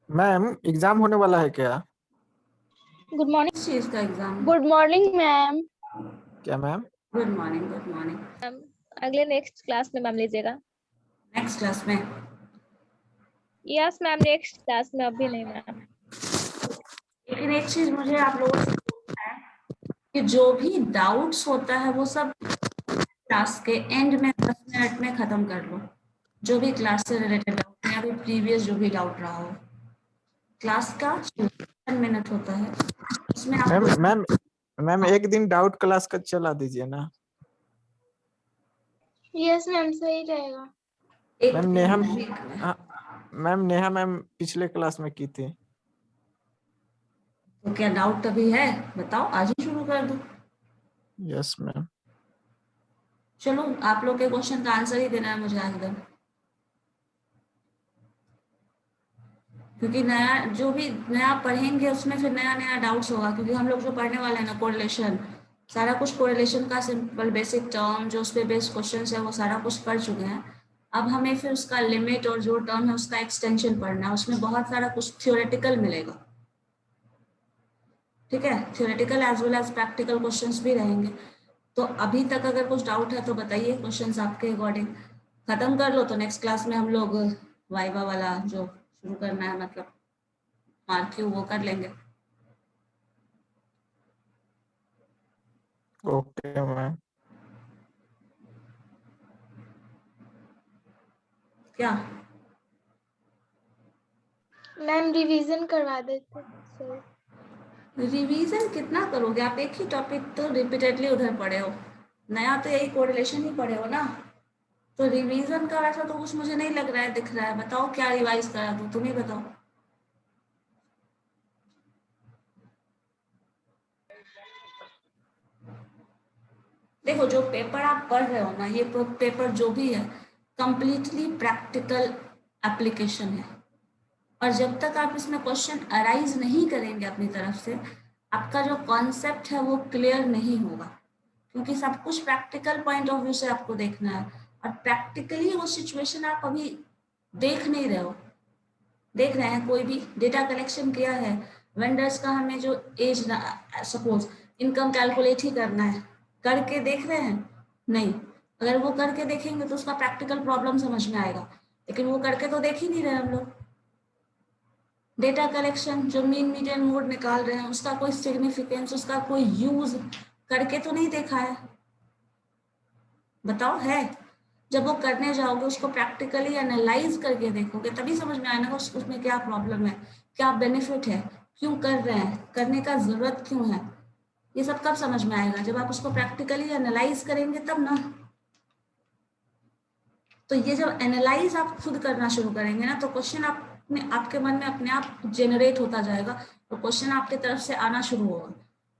Ma'am exam होने वाला है क्या? Good morning. चीज का एग्जाम? Good morning ma'am. क्या ma'am? Good morning, good morning. Ma'am अगले नेक्स्ट क्लास में मैम लीजिएगा। नेक्स्ट क्लास में? यस मैम, नेक्स्ट क्लास में, अभी नहीं मैम। लेकिन एक चीज मुझे आप लोगों से पूछना है कि जो भी डाउट्स होता है वो सब क्लास के एंड में 10 मिनट में खत्म कर लो। जो भी क्लास से रिलेटेड डाउट है या फिर प्रीवियस जो भी डाउट रहा हो, क्लास का 10 मिनट होता है, उसमें आप मैम मैम मैम एक दिन डाउट क्लास का चला दीजिए ना। यस मैम, सही रहेगा। एक मैम मैम नेहा मैम पिछले क्लास में की थी। तो क्या डाउट अभी है? बताओ, आज ही शुरू कर दो। Yes ma'am. चलो, आप लोग के क्वेश्चन का आंसर ही देना है मुझे आज तक, क्योंकि नया जो भी नया पढ़ेंगे उसमें फिर नया नया डाउट्स होगा, क्योंकि हम लोग जो पढ़ने वाले हैं ना, कोरिलेशन, सारा कुछ कोरिलेशन का सिंपल बेसिक टर्म जो उस पर बेस्ड क्वेश्चन है वो सारा कुछ पढ़ चुके हैं। अब हमें फिर उसका लिमिट और जो टर्म है उसका एक्सटेंशन पढ़ना है, उसमें बहुत सारा कुछ थियोरेटिकल मिलेगा। ठीक है, theoretical as well as practical questions भी रहेंगे। तो अभी तक अगर कुछ डाउट है तो बताइए, क्वेश्चंस आपके अकॉर्डिंग खत्म कर लो तो नेक्स्ट क्लास में हम लोग वाइवा वाला जो शुरू करना है, मतलब मार्क्यू, वो कर लेंगे। Okay ma'am. क्या मैम रिवीजन करवा देते सर। रिवीजन कितना करोगे आप? एक ही टॉपिक तो रिपीटेडली उधर पढ़े हो, नया तो यही कोरिलेशन ही पढ़े हो ना, तो रिवीजन का वैसा तो कुछ मुझे नहीं लग रहा है, दिख रहा है। बताओ क्या रिवाइज करा दूं, तुम ही बताओ। देखो, जो पेपर आप पढ़ रहे हो ना, ये पेपर जो भी है कंप्लीटली प्रैक्टिकल एप्लीकेशन है, और जब तक आप इसमें क्वेश्चन अराइज नहीं करेंगे अपनी तरफ से, आपका जो कॉन्सेप्ट है वो क्लियर नहीं होगा, क्योंकि सब कुछ प्रैक्टिकल पॉइंट ऑफ व्यू से आपको देखना है, और प्रैक्टिकली वो सिचुएशन आप अभी देख नहीं रहे हो। देख रहे हैं कोई भी डेटा कलेक्शन किया है, वेंडर्स का हमें जो एज, सपोज इनकम कैलकुलेट ही करना है, करके देख रहे हैं? नहीं। अगर वो करके देखेंगे तो उसका प्रैक्टिकल प्रॉब्लम समझ में आएगा, लेकिन वो करके तो देख ही नहीं रहे हम लोग। डेटा कलेक्शन जो मीन मीडियन मोड निकाल रहे हैं, उसका कोई सिग्निफिकेंस, उसका कोई यूज करके तो नहीं देखा है। बताओ है? जब वो करने जाओगे, उसको प्रैक्टिकली एनालाइज करके देखोगे, तभी समझ में आएगा उसमें क्या प्रॉब्लम है, क्या बेनिफिट है, क्यों कर रहे हैं, करने का जरूरत क्यों है। ये सब कब समझ में आएगा? जब आप उसको प्रैक्टिकली एनालाइज करेंगे तब ना। तो ये जब एनालाइज आप खुद करना शुरू करेंगे ना, तो क्वेश्चन आपके मन में अपने आप जनरेट होता जाएगा, तो क्वेश्चन आपकी तरफ से आना शुरू होगा,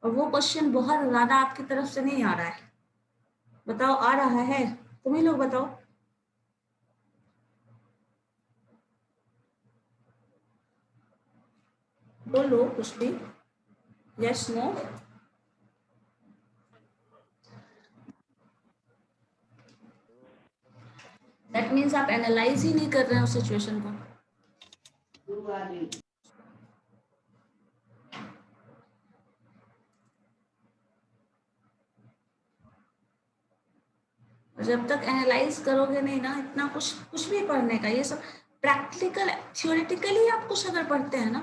और वो क्वेश्चन बहुत ज्यादा आपकी तरफ से नहीं आ रहा है। बताओ, आ रहा है? तुम ही लोग बताओ। बोलो कुछ भी, यस नो। दैट मीन्स आप एनालाइज ही नहीं कर रहे हो सिचुएशन को। जब तक एनालाइज करोगे नहीं ना, इतना कुछ भी पढ़ने का, ये सब प्रैक्टिकल थ्योरेटिकली आप कुछ अगर पढ़ते हैं ना,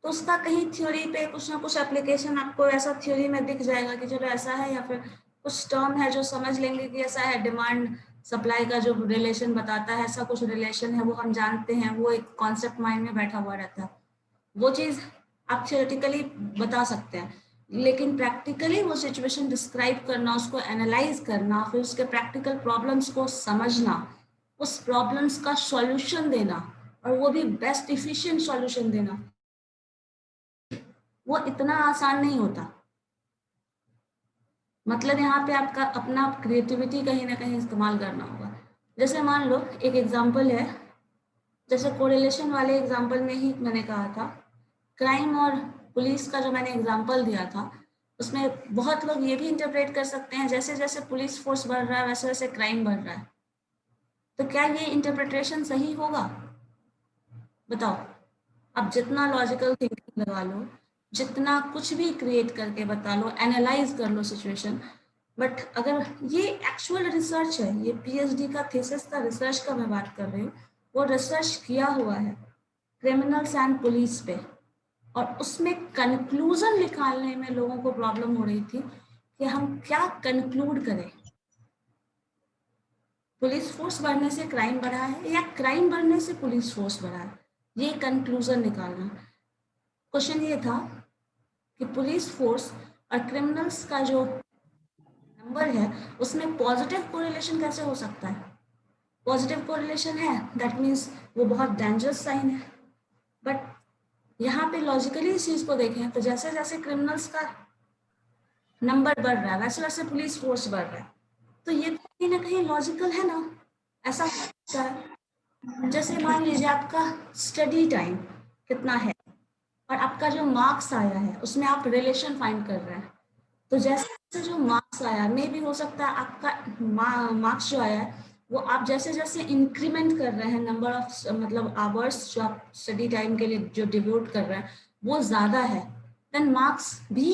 तो उसका कहीं थ्योरी पे कुछ ना कुछ एप्लीकेशन आपको ऐसा थ्योरी में दिख जाएगा कि चलो ऐसा है, या फिर कुछ टर्म है जो समझ लेंगे कि ऐसा है, डिमांड सप्लाई का जो रिलेशन बताता है, ऐसा कुछ रिलेशन है, वो हम जानते हैं, वो एक कॉन्सेप्ट माइंड में बैठा हुआ रहता है। वो चीज आप थियोरेटिकली बता सकते हैं, लेकिन प्रैक्टिकली वो सिचुएशन डिस्क्राइब करना, उसको एनालाइज करना, फिर उसके प्रैक्टिकल प्रॉब्लम्स को समझना, उस प्रॉब्लम्स का सॉल्यूशन देना, और वो भी बेस्ट इफिशिएंट सॉल्यूशन देना, वो इतना आसान नहीं होता। मतलब यहाँ पे आपका अपना क्रिएटिविटी कहीं ना कहीं इस्तेमाल करना होगा। जैसे मान लो एक एग्जांपल है, जैसे कोरिलेशन वाले एग्जांपल में ही मैंने कहा था, क्राइम और पुलिस का जो मैंने एग्जांपल दिया था, उसमें बहुत लोग ये भी इंटरप्रेट कर सकते हैं जैसे जैसे पुलिस फोर्स बढ़ रहा है वैसे वैसे क्राइम बढ़ रहा है। तो क्या ये इंटरप्रिटेशन सही होगा? बताओ। अब जितना लॉजिकल थिंकिंग लगा लो, जितना कुछ भी क्रिएट करके बता लो, एनालाइज कर लो सिचुएशन, बट अगर ये एक्चुअल रिसर्च है, ये पीएचडी का थीसिस का रिसर्च का मैं बात कर रही हूँ, वो रिसर्च किया हुआ है क्रिमिनल्स एंड पुलिस पे, और उसमें कंक्लूजन निकालने में लोगों को प्रॉब्लम हो रही थी कि हम क्या कंक्लूड करें, पुलिस फोर्स बढ़ने से क्राइम बढ़ा है या क्राइम बढ़ने से पुलिस फोर्स बढ़ा है, ये कंक्लूजन निकालना। क्वेश्चन ये था कि पुलिस फोर्स और क्रिमिनल्स का जो नंबर है उसमें पॉजिटिव कोरिलेशन कैसे हो सकता है? पॉजिटिव कोरिलेशन है, दैट मीन्स वो बहुत डेंजरस साइन है। बट यहाँ पे लॉजिकली इस चीज को देखें तो जैसे जैसे क्रिमिनल्स का नंबर बढ़ रहा है वैसे वैसे पुलिस फोर्स बढ़ रहा है, तो ये कहीं ना कहीं लॉजिकल है ना? ऐसा हो सकता है। जैसे मान लीजिए आपका स्टडी टाइम कितना है और आपका जो मार्क्स आया है उसमें आप रिलेशन फाइंड कर रहे हैं, तो जैसे जो मार्क्स आया मे भी हो सकता है आपका मार्क्स जो आया है वो आप जैसे जैसे इंक्रीमेंट कर रहे हैं नंबर ऑफ मतलब आवर्स जो आप स्टडी टाइम के लिए जो डिवोट कर रहे हैं वो ज्यादा है, देन मार्क्स भी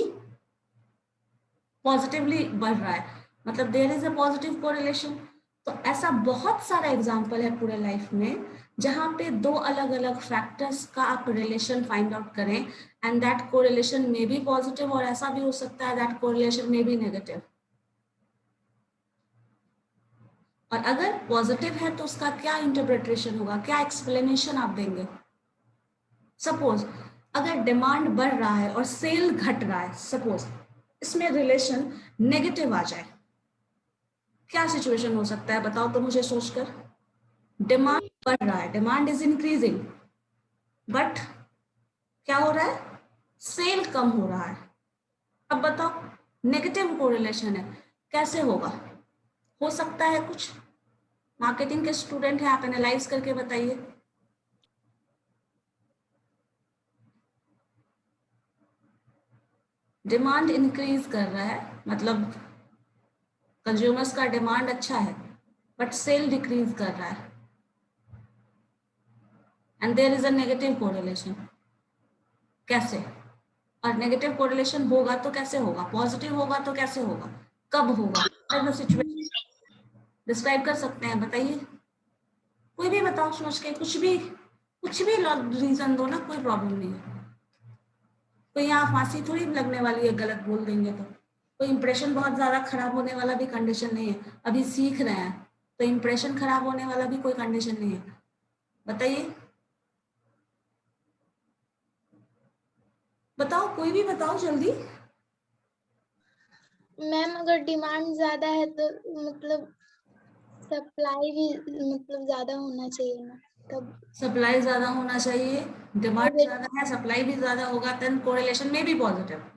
पॉजिटिवली बढ़ रहा है, मतलब there is a positive correlation. तो ऐसा बहुत सारा एग्जांपल है पूरे लाइफ में जहाँ पे दो अलग अलग फैक्टर्स का आप रिलेशन फाइंड आउट करें and that correlation may be positive, और ऐसा भी हो सकता है that correlation may be negative. और अगर पॉजिटिव है तो उसका क्या इंटरप्रिटेशन होगा, क्या एक्सप्लेनेशन आप देंगे? सपोज अगर डिमांड बढ़ रहा है और सेल घट रहा है, सपोज इसमें रिलेशन नेगेटिव आ जाए, क्या सिचुएशन हो सकता है बताओ तो मुझे सोचकर। डिमांड बढ़ रहा है, डिमांड इज इंक्रीजिंग, बट क्या हो रहा है, सेल कम हो रहा है। अब बताओ नेगेटिव कोरिलेशन है, कैसे होगा? हो सकता है कुछ, मार्केटिंग के स्टूडेंट हैं आप, एनालाइज करके बताइए। डिमांड इंक्रीज कर रहा है मतलब कंज्यूमर्स का डिमांड अच्छा है बट सेल डिक्रीज कर रहा है and there is a negative correlation. कैसे? और नेगेटिव कोरिलेशन होगा तो कैसे होगा, पॉजिटिव होगा तो कैसे होगा, कब होगा, सिचुएशन डिस्क्राइब कर सकते हैं? बताइए, कोई भी बताओ सोच के, कुछ भी रीजन दो ना, कोई प्रॉब्लम नहीं है। तो यहाँ फांसी थोड़ी लगने वाली है गलत बोल देंगे तो, कोई इंप्रेशन बहुत ज्यादा खराब होने वाला भी कंडीशन नहीं है, अभी सीख रहे हैं तो इंप्रेशन खराब होने वाला भी कोई कंडीशन नहीं है। बताइए, बताओ कोई भी बताओ जल्दी। मैम अगर डिमांड ज्यादा है तो मतलब सप्लाई भी मतलब ज्यादा होना चाहिए ना, तब सप्लाई ज्यादा होना चाहिए, डिमांड ज्यादा है सप्लाई भी ज्यादा होगा, देन कोरिलेशन में भी पॉजिटिव।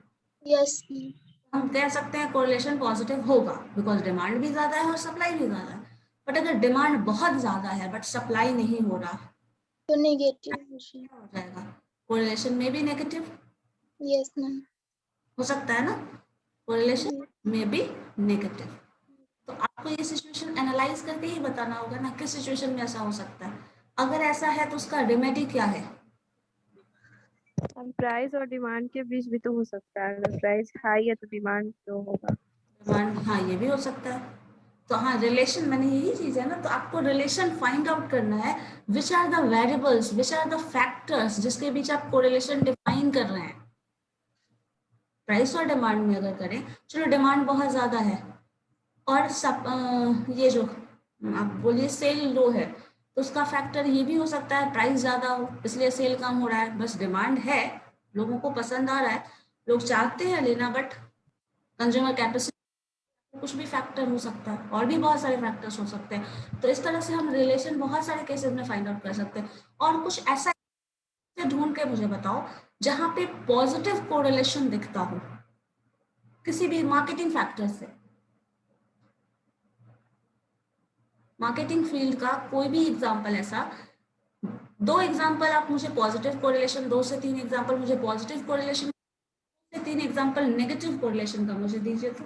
यस हम कह सकते हैं कोरिलेशन पॉजिटिव होगा बिकॉज डिमांड भी ज्यादा है और सप्लाई भी ज्यादा है। बट अगर डिमांड बहुत ज्यादा है बट सप्लाई नहीं हो रहा तो नेगेटिव क्या हो जाएगा? कोरिलेशन में भी नेगेटिव यस मैम हो सकता है ना, कोरिलेशन में भी नेगेटिव। तो आपको ये सिचुएशन एनालाइज करके ही बताना होगा ना किस सिचुएशन में ऐसा हो सकता है। अगर ऐसा है तो उसका रेमेडी क्या है? प्राइस और डिमांड के बीच भी तो हो सकता है, अगर प्राइस हाई है तो डिमांड तो होगा। डिमांड, हाँ ये भी हो सकता है। तो हाँ रिलेशन, मैंने यही चीज है ना, तो आपको रिलेशन फाइंड आउट करना है, which are the variables, which are the factors जिसके बीच आप कोरिलेशन डिफाइन कर रहे हैं। प्राइस और डिमांड में अगर करें, चलो डिमांड बहुत ज्यादा है और ये जो आप बोलिए सेल लो है, तो उसका फैक्टर ये भी हो सकता है प्राइस ज्यादा हो इसलिए सेल कम हो रहा है। बस डिमांड है, लोगों को पसंद आ रहा है, लोग चाहते हैं लेना, बट कंज्यूमर कैपेसिटी, कुछ भी फैक्टर हो सकता है, और भी बहुत सारे फैक्टर्स हो सकते हैं। तो इस तरह से हम रिलेशन बहुत सारे केसेस में फाइंड आउट कर सकते हैं। और कुछ ऐसा ढूंढ के मुझे बताओ जहां पे पॉजिटिव कोरिलेशन दिखता हो किसी भी मार्केटिंग फैक्टर से, मार्केटिंग फील्ड का कोई भी एग्जांपल ऐसा, 2 एग्जांपल आप मुझे पॉजिटिव कोरिलेशन, 2 से 3 एग्जांपल मुझे पॉजिटिव कोरिलेशन, 2 से 3 एग्जांपल नेगेटिव कोरिलेशन का मुझे दीजिए। तो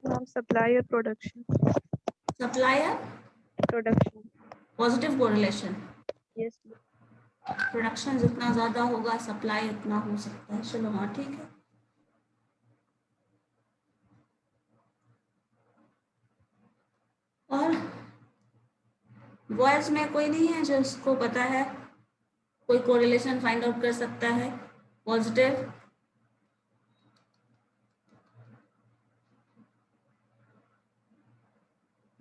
मैम सप्लाई और प्रोडक्शन। सप्लाई और production. Positive correlation. Yes. Production जितना ज्यादा होगा सप्लाई उतना हो सकता है। चलो हाँ ठीक है। और बॉयज में कोई नहीं है जो इसको पता है, कोई कोरिलेशन फाइंड आउट कर सकता है पॉजिटिव?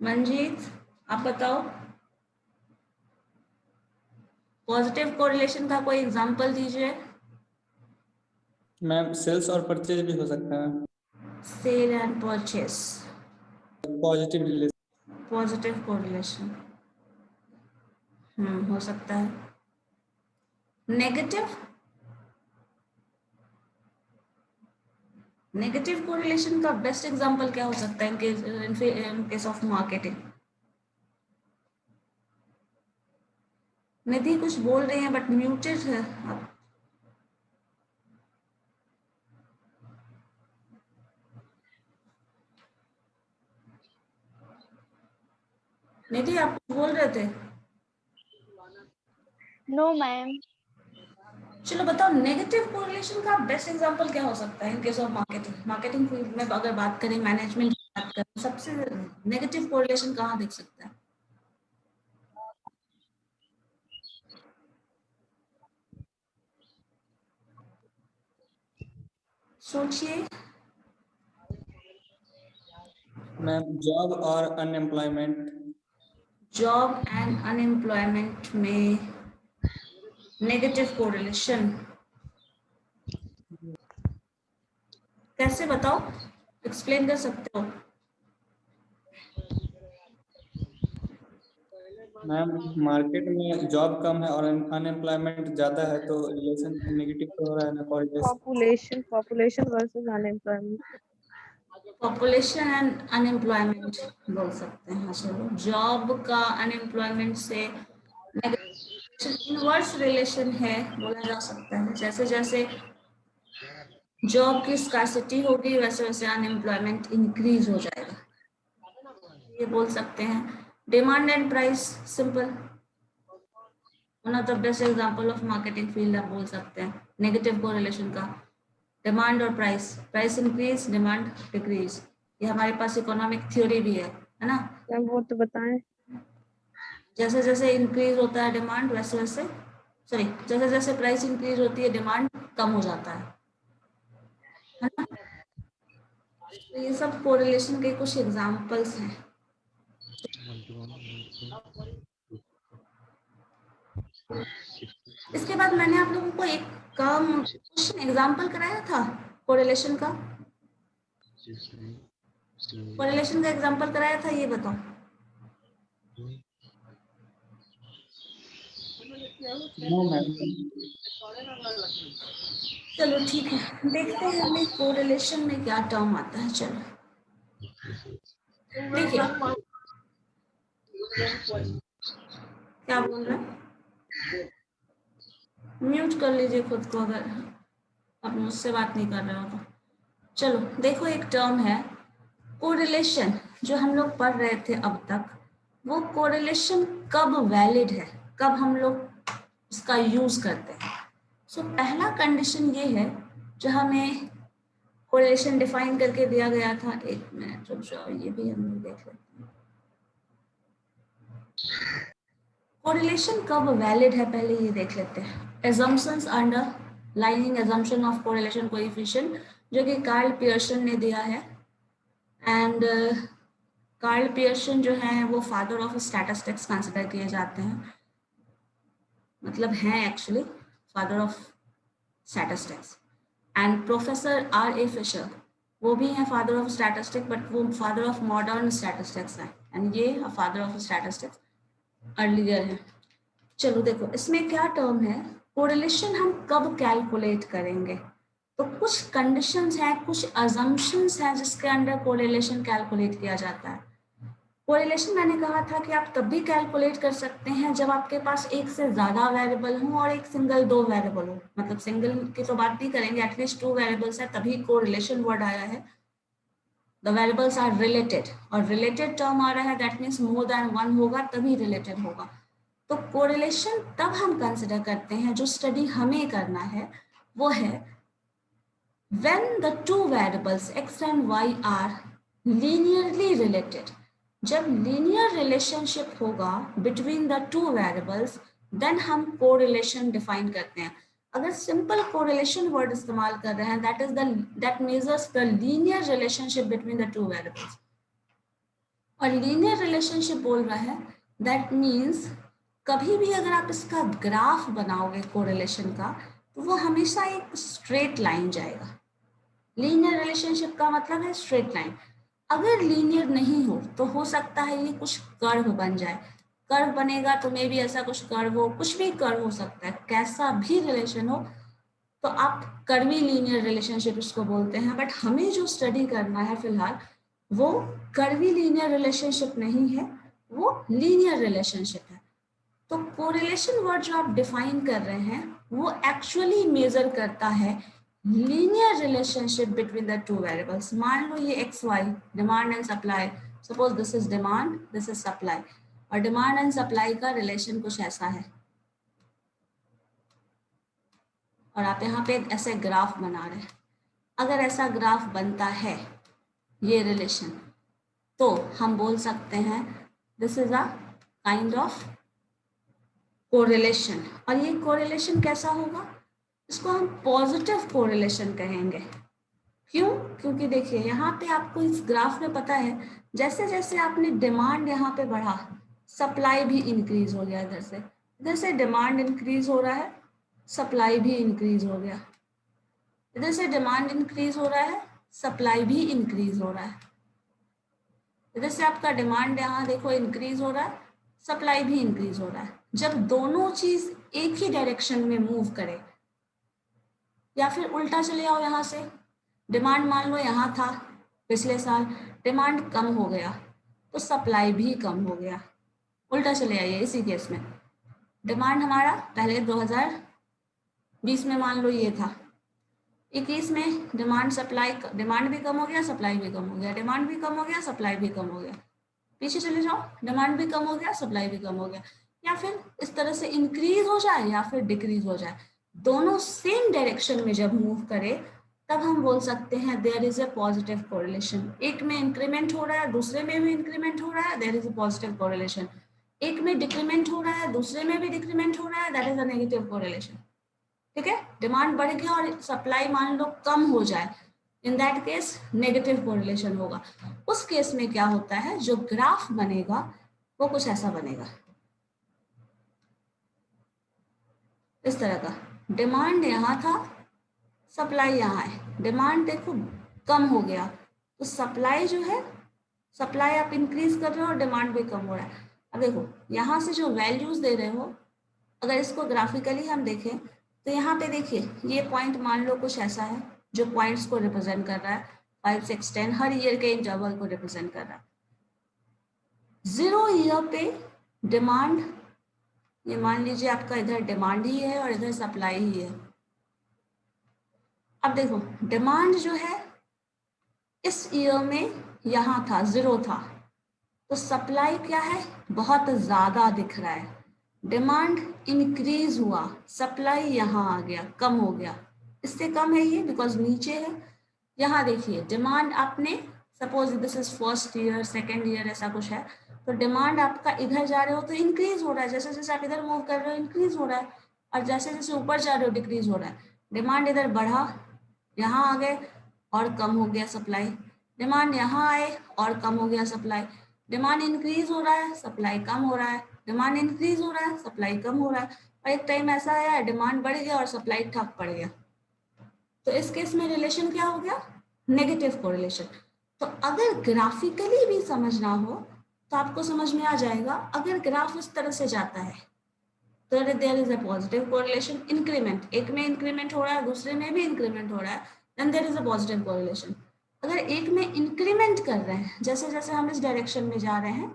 मंजीत आप बताओ, पॉजिटिव कोरिलेशन का कोई एग्जांपल दीजिए। मैम सेल्स और परचेज भी हो सकता है। Sale and purchase, positive relation. Positive correlation हो सकता है। नेगेटिव, नेगेटिव कोरिलेशन का बेस्ट एग्जांपल क्या हो सकता है in case of marketing? Nidhi कुछ बोल रही है बट म्यूटेड है आप। निधि आप कुछ बोल रहे थे? No ma'am. चलो बताओ, नेगेटिव कोरिलेशन का बेस्ट एग्जांपल क्या हो सकता है in case of marketing? Marketing field में अगर बात करें, मैनेजमेंट की बात करें, सबसे नेगेटिव कोरिलेशन कहाँ दिख सकता है? सोचिए। मैम जॉब और अनएम्प्लॉयमेंट। जॉब एंड अनएम्प्लॉयमेंट में नेगेटिव कोरिलेशन कैसे, बताओ, एक्सप्लेन कर सकते हो? मैम मार्केट में जॉब कम है और अनएम्प्लॉयमेंट ज्यादा है तो रिलेशन नेगेटिव तो हो रहा है ना correlation. Population versus unemployment. Population and unemployment बोल सकते हैं। चलो, जॉब का अनएम्प्लॉयमेंट से इनवर्स रिलेशन है बोला जा सकता है। जैसे जैसे जॉब की स्कार्सिटी होगी वैसे वैसे अनएम्प्लॉयमेंट इंक्रीज हो जाएगा, ये बोल सकते हैं। Demand and price, simple, one of the best example of marketing field आप बोल सकते हैं नेगेटिव कोरिलेशन का। डिमांड और price, price increase, demand decrease, ये हमारे पास इकोनॉमिक थ्योरी भी है ना? मैम वो तो बताएं। जैसे जैसे इंक्रीज होता है डिमांड वैसे वैसे, सॉरी, जैसे जैसे प्राइस इंक्रीज होती है डिमांड कम हो जाता है ना? तो ये सब कोरिलेशन के कुछ एग्जांपल्स हैं। इसके बाद मैंने आप लोगों को एक क्वेश्चन एग्जांपल कराया था कोरिलेशन का। कोरिलेशन का एग्जांपल कराया था, ये बताओ। No ma'am. चलो ठीक है, देखते हैं हमें कोरिलेशन में क्या टर्म आता है। चलो देखिए, क्या बोल रहे हैं? म्यूट कर लीजिए खुद को अगर आप मुझसे बात नहीं कर रहे हो तो। चलो देखो, एक टर्म है कोरिलेशन जो हम लोग पढ़ रहे थे अब तक, वो कोरिलेशन कब वैलिड है, कब हम लोग इसका यूज करते हैं। सो पहला कंडीशन ये है जो हमें कोरिलेशन डिफाइन करके दिया गया था। एक मिनट रुक जाओ, ये भी हम लोग देख लेते हैं। कोरिलेशन कब वैलिड है पहले ये देख लेते हैं। assumptions underlying assumption of correlation coefficient, जो कि कार्ल पियर्सन ने दिया है। एंड कार्ल पियर्सन जो है वो फादर ऑफ स्टैटिस्टिक्स कंसिडर किए जाते हैं, मतलब हैं actually father of statistics. And professor R.A. Fisher, वो भी हैं फादर ऑफ स्टैटिस्टिक्स, बट वो फादर ऑफ मॉडर्न स्टैटिस्टिक्स हैं, एंड ये फादर ऑफ स्टैटिस्टिक्स अर्लियर है। चलो देखो, इसमें क्या टर्म है, कोरिलेशन हम कब कैलकुलेट करेंगे। तो कुछ कंडीशंस हैं, कुछ अजम्पशंस हैं जिसके अंडर कोरिलेशन कैलकुलेट किया जाता है। कोरिलेशन मैंने कहा था कि आप तब भी कैलकुलेट कर सकते हैं जब आपके पास एक से ज्यादा वेरिएबल हो और एक सिंगल दो वेरिएबल हो। मतलब सिंगल की तो बात नहीं करेंगे, एटलीस्ट 2 वेरिएबल्स है तभी कोरिलेशन वर्ड आया है। द वेरिएबल्स आर रिलेटेड, और रिलेटेड टर्म आ रहा है that means more than one होगा तभी रिलेटेड होगा। तो कोरिलेशन तब हम कंसिडर करते हैं, जो स्टडी हमें करना है वो है when the two variables x and y are linearly related। जब लीनियर रिलेशनशिप होगा between the two variables then हम कोरिलेशन डिफाइन करते हैं। अगर सिंपल कोरिलेशन वर्ड इस्तेमाल कर रहे हैं that measures the linear relationship between the two variables, और लीनियर रिलेशनशिप बोल रहा है दैट मीन्स कभी भी अगर आप इसका ग्राफ बनाओगे कोरिलेशन का तो वो हमेशा एक स्ट्रेट लाइन जाएगा। लीनियर रिलेशनशिप का मतलब है स्ट्रेट लाइन। अगर लीनियर नहीं हो तो हो सकता है ये कुछ कर्व बन जाए, कर्व बनेगा तो मे भी ऐसा कुछ कर्व हो, कुछ भी कर्व हो सकता है, कैसा भी रिलेशन हो तो आप कर्वी लीनियर रिलेशनशिप इसको बोलते हैं। बट हमें जो स्टडी करना है फिलहाल वो कर्वी लीनियर रिलेशनशिप नहीं है, वो लीनियर रिलेशनशिप है। तो कोरिलेशन वर्ड जो आप डिफाइन कर रहे हैं वो एक्चुअली मेजर करता है linear relationship between the two variables. मान लो ये X Y demand and supply, suppose this is demand this is supply, और डिमांड एंड सप्लाई का रिलेशन कुछ ऐसा है, और आप यहाँ पे ऐसे ग्राफ बना रहे हैं। अगर ऐसा ग्राफ बनता है ये रिलेशन तो हम बोल सकते हैं this is a kind of correlation. और ये कोरिलेशन कैसा होगा, इसको हम पॉजिटिव कोरिलेशन कहेंगे। क्यों? क्योंकि देखिए यहाँ पे आपको इस ग्राफ में पता है जैसे जैसे आपने डिमांड यहाँ पे बढ़ा सप्लाई भी इंक्रीज हो गया, इधर से डिमांड इंक्रीज हो रहा है सप्लाई भी इंक्रीज हो गया, इधर से डिमांड इंक्रीज हो रहा है सप्लाई भी इंक्रीज हो रहा है, इधर से आपका डिमांड यहाँ देखो इंक्रीज हो रहा है सप्लाई भी इंक्रीज हो रहा है। जब दोनों चीज एक ही डायरेक्शन में मूव करे, या फिर उल्टा चले आओ, यहाँ से डिमांड मान लो यहाँ था पिछले साल, डिमांड कम हो गया तो सप्लाई भी कम हो गया। उल्टा चले आइए, इसी केस में डिमांड हमारा पहले 2020 में मान लो ये था, 21 में डिमांड भी कम हो गया सप्लाई भी कम हो गया, डिमांड भी कम हो गया सप्लाई भी कम हो गया। पीछे चले जाओ, डिमांड भी कम हो गया सप्लाई भी कम हो गया, या फिर इस तरह से इंक्रीज हो जाए या फिर डिक्रीज हो जाए। दोनों सेम डायरेक्शन में जब मूव करे तब हम बोल सकते हैं there is a positive correlation. एक में इंक्रीमेंट हो रहा है दूसरे में भी इंक्रीमेंट हो रहा है, there is a positive correlation. एक में डिक्रीमेंट हो रहा है दूसरे में भी डिक्रीमेंट हो रहा है, that is a negative correlation. ठीक है, डिमांड बढ़ गया और सप्लाई मान लो कम हो जाए, in that case negative correlation होगा। उस केस में क्या होता है, जो ग्राफ बनेगा वो कुछ ऐसा बनेगा, इस तरह का। डिमांड यहाँ था सप्लाई यहाँ है, डिमांड देखो कम हो गया तो सप्लाई जो है सप्लाई आप इंक्रीज कर रहे हो और डिमांड भी कम हो रहा है। अब देखो यहाँ से जो वैल्यूज दे रहे हो अगर इसको ग्राफिकली हम देखें तो यहाँ पे देखिए ये पॉइंट मान लो कुछ ऐसा है जो पॉइंट्स को रिप्रेजेंट कर रहा है, 5, 6, 10 हर ईयर के इंटरवल को रिप्रेजेंट कर रहा है। 0 ईयर पे डिमांड, ये मान लीजिए आपका इधर डिमांड ही है और इधर सप्लाई ही है। अब देखो डिमांड जो है इस ईयर में यहाँ था 0 था, तो सप्लाई क्या है बहुत ज्यादा दिख रहा है। डिमांड इंक्रीज हुआ, सप्लाई यहाँ आ गया कम हो गया, इससे कम है ये बिकॉज नीचे है। यहाँ देखिए डिमांड आपने suppose this is first year second year ऐसा कुछ है, तो डिमांड आपका इधर जा रहे हो तो इंक्रीज हो रहा है, जैसे जैसे आप इधर मूव कर रहे हो इंक्रीज हो रहा है, और जैसे जैसे ऊपर जा रहे हो डिक्रीज हो रहा है। डिमांड इधर बढ़ा यहाँ आ गए और कम हो गया सप्लाई, डिमांड यहाँ आए और कम हो गया सप्लाई, डिमांड इंक्रीज हो रहा है सप्लाई कम हो रहा है, डिमांड इंक्रीज हो रहा है सप्लाई कम हो रहा है, और एक टाइम ऐसा आया है डिमांड बढ़ गया और सप्लाई ठप पड़ गया। तो इस केस में रिलेशन क्या हो गया, नेगेटिव कोरिलेशन। तो अगर ग्राफिकली भी समझना हो तो आपको समझ में आ जाएगा, अगर ग्राफ इस तरह से जाता है तो there is a positive correlation. Increment, एक में इंक्रीमेंट हो रहा है दूसरे में भी इंक्रीमेंट हो रहा है, then there is a positive correlation. अगर एक में इंक्रीमेंट कर रहे हैं, जैसे जैसे हम इस डायरेक्शन में जा रहे हैं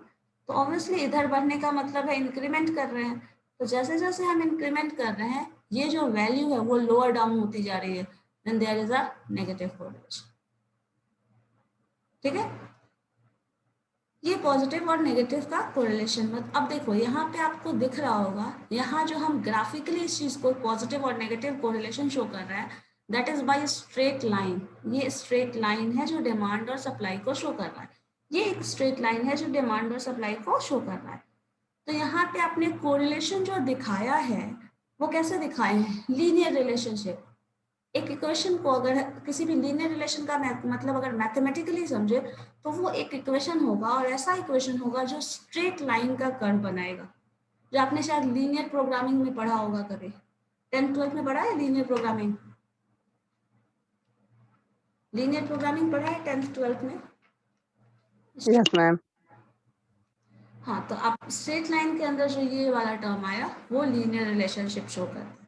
तो ऑब्वियसली इधर बढ़ने का मतलब है इंक्रीमेंट कर रहे हैं, तो जैसे जैसे हम इंक्रीमेंट कर रहे हैं ये जो वैल्यू है वो लोअर डाउन होती जा रही है, then there is a negative correlation. ठीक है, ये पॉजिटिव और नेगेटिव का कोरिलेशन। अब देखो यहाँ पे आपको दिख रहा होगा, यहाँ जो हम ग्राफिकली इस चीज को पॉजिटिव और नेगेटिव कोरिलेशन शो कर रहा है, that is by straight line. ये स्ट्रेट लाइन है जो डिमांड और सप्लाई को शो कर रहा है, ये एक स्ट्रेट लाइन है जो डिमांड और सप्लाई को शो कर रहा है। तो यहाँ पे आपने कोरिलेशन जो दिखाया है वो कैसे दिखाए हैं, लीनियर रिलेशनशिप। एक इक्वेशन को अगर किसी भी लीनियर रिलेशन का मतलब अगर मैथमेटिकली समझे तो वो एक इक्वेशन होगा, और ऐसा इक्वेशन होगा जो स्ट्रेट लाइन का कर्व बनाएगा, जो आपने शायद लीनियर प्रोग्रामिंग में पढ़ा होगा कभी, 10th-12th में पढ़ा है लीनियर प्रोग्रामिंग। लीनियर प्रोग्रामिंग पढ़ा है 10th-12th में? Yes ma'am. हाँ, तो आप स्ट्रेट लाइन के अंदर जो ये वाला टर्म आया वो लीनियर रिलेशनशिप शो करता है।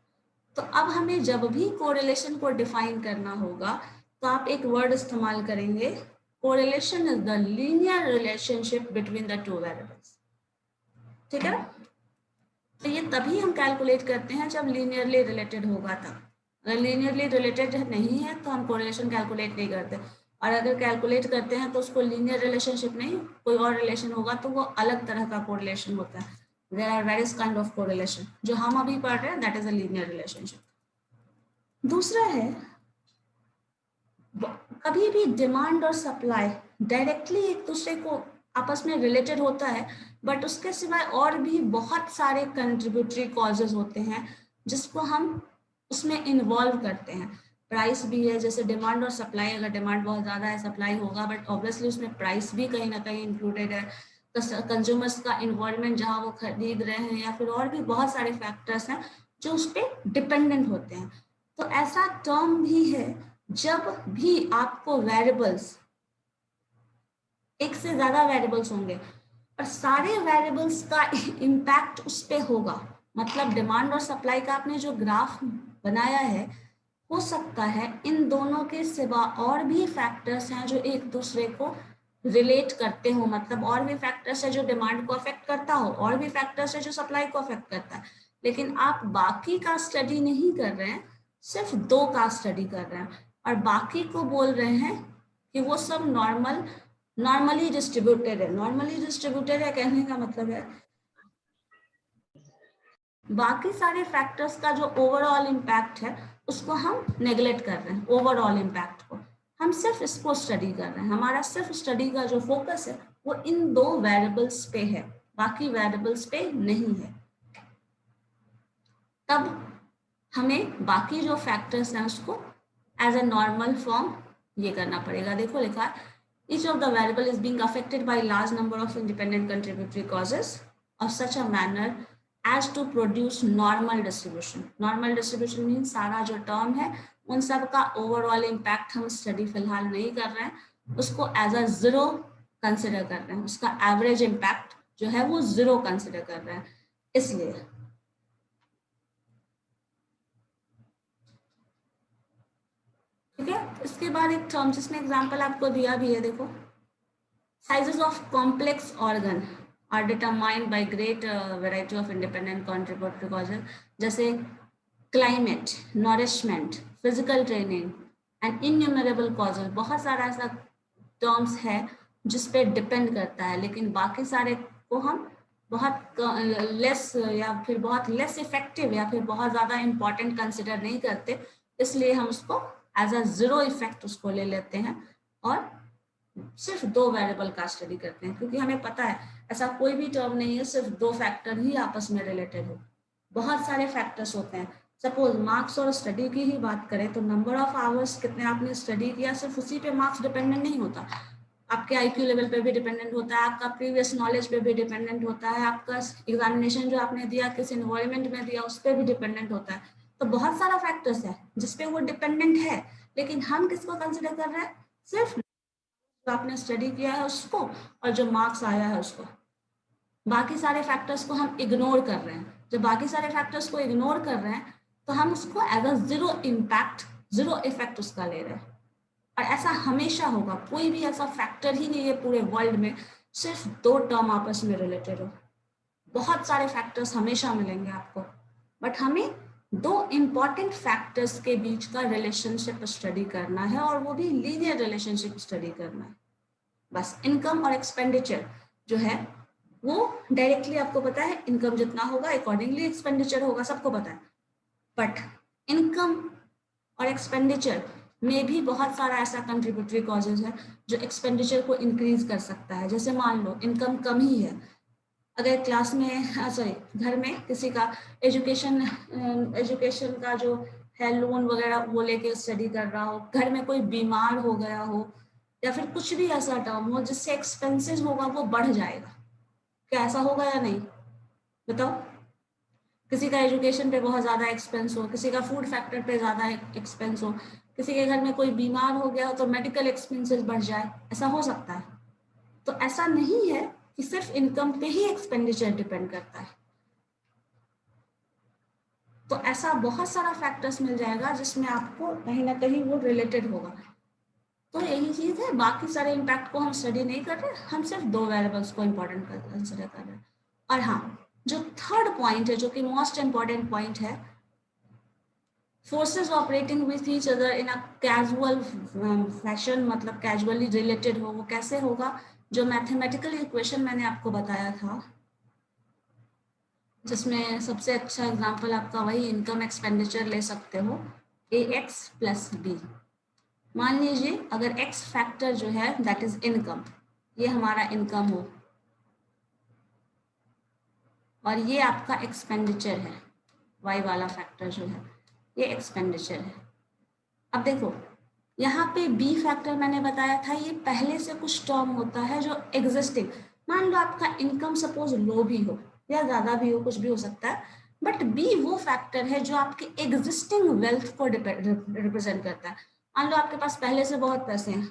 तो अब हमें जब भी कोरिलेशन को डिफाइन करना होगा तो आप एक वर्ड इस्तेमाल करेंगे, correlation is the linear relationship between the two variables. ठीक है, तो ये तभी हम कैलकुलेट करते हैं जब लीनियरली रिलेटेड होगा तब। अगर लीनियरली रिलेटेड नहीं है तो हम कोरिलेशन कैलकुलेट नहीं करते, और अगर कैलकुलेट करते हैं तो उसको लीनियर रिलेशनशिप नहीं कोई और रिलेशन होगा तो वो अलग तरह का कोरिलेशन होता है। There are various kind of correlation. जो हम अभी पढ़ रहे हैं that is a linear relationship. दूसरा है, कभी भी डिमांड और सप्लाई डायरेक्टली एक दूसरे को आपस में रिलेटेड होता है, बट उसके सिवाय और भी बहुत सारे कंट्रीब्यूटरी कॉजेज होते हैं जिसको हम उसमें इन्वॉल्व करते हैं। प्राइस भी है, जैसे डिमांड और सप्लाई, अगर डिमांड बहुत ज़्यादा है सप्लाई होगा, बट ऑब्वियसली उसमें प्राइस भी कहीं ना कहीं इंक्लूडेड है। कंज्यूमर्स का इन्वॉल्वमेंट जहाँ वो खरीद रहे हैं, या फिर और भी बहुत सारे फैक्टर्स हैं जो उस पर डिपेंडेंट होते हैं। तो ऐसा टर्म भी है जब भी आपको वेरिएबल्स, एक से ज्यादा वेरिएबल्स होंगे और सारे वेरिएबल्स का इम्पैक्ट उस पर होगा, मतलब डिमांड और सप्लाई का आपने जो ग्राफ बनाया है, हो सकता है इन दोनों के सिवा और भी फैक्टर्स हैं जो एक दूसरे को रिलेट करते हो, मतलब और भी फैक्टर्स है जो डिमांड को अफेक्ट करता हो, और भी फैक्टर्स है जो सप्लाई को अफेक्ट करता है, लेकिन आप बाकी का स्टडी नहीं कर रहे हैं, सिर्फ दो का स्टडी कर रहे हैं, और बाकी को बोल रहे हैं कि वो सब नॉर्मली डिस्ट्रीब्यूटेड है। नॉर्मली डिस्ट्रीब्यूटेड है कहने का मतलब है बाकी सारे फैक्टर्स का जो ओवरऑल इम्पैक्ट है उसको हम नेग्लेक्ट कर रहे हैं, ओवरऑल इम्पैक्ट को हम सिर्फ इसको स्टडी कर रहे हैं। हमारा सिर्फ स्टडी का जो फोकस है वो इन दो वेरिएबल्स पे है, बाकी वेरिएबल्स पे नहीं है। तब हमें बाकी जो फैक्टर्स हैं उसको एज ए नॉर्मल फॉर्म ये करना पड़ेगा। देखो लिखा है, each of the variable is being affected by large number of independent contributory causes of such a manner as to produce normal distribution. Normal distribution means सारा जो टर्म है उन सब का ओवरऑल इम्पैक्ट हम स्टडी फिलहाल नहीं कर रहे हैं, उसको एज अ जीरो कंसिडर कर रहे हैं, उसका एवरेज इम्पैक्ट जो है वो जीरो कंसिडर कर रहे हैं। इसलिए ठीक है, इसके बाद एक टर्म जिसमें एग्जांपल आपको दिया भी है, देखो, sizes of complex organ are determined by great variety of independent contributory causes, जैसे climate, nourishment, physical training and innumerable causes. बहुत सारा ऐसा टर्म्स है जिस पे डिपेंड करता है, लेकिन बाकी सारे को हम बहुत लेस या फिर बहुत लेस इफेक्टिव या फिर बहुत ज़्यादा इम्पॉर्टेंट कंसिडर नहीं करते, इसलिए हम उसको एज अ जीरो इफेक्ट उसको ले लेते हैं और सिर्फ दो वेरिएबल का स्टडी करते हैं, क्योंकि हमें पता है ऐसा कोई भी टर्म नहीं है सिर्फ दो फैक्टर ही आपस में रिलेटेड हो, बहुत सारे फैक्टर्स होते हैं। सपोज मार्क्स और स्टडी की ही बात करें तो नंबर ऑफ आवर्स कितने आपने स्टडी किया, सिर्फ उसी पे मार्क्स डिपेंडेंट नहीं होता, आपके IQ लेवल पे भी डिपेंडेंट होता है, आपका प्रीवियस नॉलेज पे भी डिपेंडेंट होता है, आपका एग्जामिनेशन जो आपने दिया किस इन्वायरमेंट में दिया उस पर भी डिपेंडेंट होता है। तो बहुत सारा फैक्टर्स है जिसपे वो डिपेंडेंट है, लेकिन हम किसको कंसिडर कर रहे हैं, सिर्फ जो आपने स्टडी किया है उसको और जो मार्क्स आया है उसको। बाकी सारे फैक्टर्स को हम इग्नोर कर रहे हैं। जब बाकी सारे फैक्टर्स को इग्नोर कर रहे हैं तो हम उसको as a zero impact, zero effect उसका ले रहे हैं, और ऐसा हमेशा होगा। कोई भी ऐसा फैक्टर ही नहीं है पूरे वर्ल्ड में सिर्फ दो टर्म आपस में रिलेटेड हो, बहुत सारे फैक्टर्स हमेशा मिलेंगे आपको, बट हमें दो इंपॉर्टेंट फैक्टर्स के बीच का रिलेशनशिप स्टडी करना है, और वो भी लीनियर रिलेशनशिप स्टडी करना है। बस इनकम और एक्सपेंडिचर जो है वो डायरेक्टली आपको पता है, इनकम जितना होगा अकॉर्डिंगली एक्सपेंडिचर होगा, सबको पता है। बट इनकम और एक्सपेंडिचर में भी बहुत सारा ऐसा कंट्रीब्यूटरी कॉजेज है जो एक्सपेंडिचर को इंक्रीज कर सकता है। जैसे मान लो इनकम कम ही है, अगर क्लास में घर में किसी का एजुकेशन का जो है लोन वगैरह वो लेके स्टडी कर रहा हो, घर में कोई बीमार हो गया हो, या फिर कुछ भी ऐसा टर्म हो जिससे एक्सपेंसेस होगा वो बढ़ जाएगा। क्या ऐसा होगा या नहीं, बताओ? किसी का एजुकेशन पे बहुत ज़्यादा एक्सपेंस हो, किसी का फूड फैक्टर पे ज़्यादा एक्सपेंस हो, किसी के घर में कोई बीमार हो गया हो तो मेडिकल एक्सपेंसेस बढ़ जाए, ऐसा हो सकता है। तो ऐसा नहीं है कि सिर्फ इनकम पे ही एक्सपेंडिचर डिपेंड करता है। तो ऐसा बहुत सारा फैक्टर्स मिल जाएगा जिसमें आपको कहीं ना कहीं वो रिलेटेड होगा। तो यही चीज़ है, बाकी सारे इम्पैक्ट को हम स्टडी नहीं कर रहे, हम सिर्फ 2 वेरिएबल्स को इम्पोर्टेंट कंसिडर कर रहे हैं। और हाँ, जो थर्ड पॉइंट है जो कि मोस्ट इम्पॉर्टेंट पॉइंट है, forces operating with each other in a casual fashion, मतलब कैजुअली रिलेटेड हो, वो कैसे होगा? जो मैथमेटिकल इक्वेशन मैंने आपको बताया था, जिसमें सबसे अच्छा एग्जांपल आपका वही इनकम एक्सपेंडिचर ले सकते हो, AX + B। मान लीजिए अगर X फैक्टर जो है दैट इज इनकम, ये हमारा इनकम हो और ये आपका एक्सपेंडिचर है, Y वाला फैक्टर जो है ये एक्सपेंडिचर है। अब देखो यहाँ पे B फैक्टर मैंने बताया था, ये पहले से कुछ टर्म होता है जो एग्जिस्टिंग, मान लो आपका इनकम सपोज लो भी हो या ज़्यादा भी हो, कुछ भी हो सकता है, बट B वो फैक्टर है जो आपके एग्जिस्टिंग वेल्थ को रिप्रेजेंट करता है। मान लो आपके पास पहले से बहुत पैसे हैं,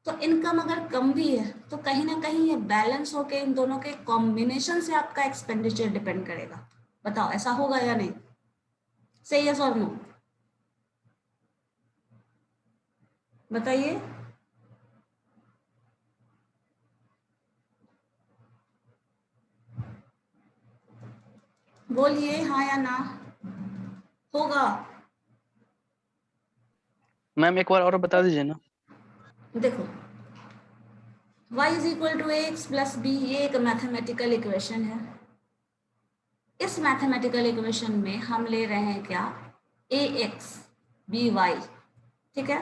तो इनकम अगर कम भी है तो कहीं ना कहीं ये बैलेंस होके इन दोनों के कॉम्बिनेशन से आपका एक्सपेंडिचर डिपेंड करेगा। बताओ ऐसा होगा या नहीं? से यस और नो बताइए। बोलिए हाँ या ना, होगा? मैम एक बार और बता दीजिए ना। देखो y = ax + b, ये एक मैथमेटिकल इक्वेशन है। इस मैथमेटिकल इक्वेशन में हम ले रहे हैं क्या? ax by, ठीक है?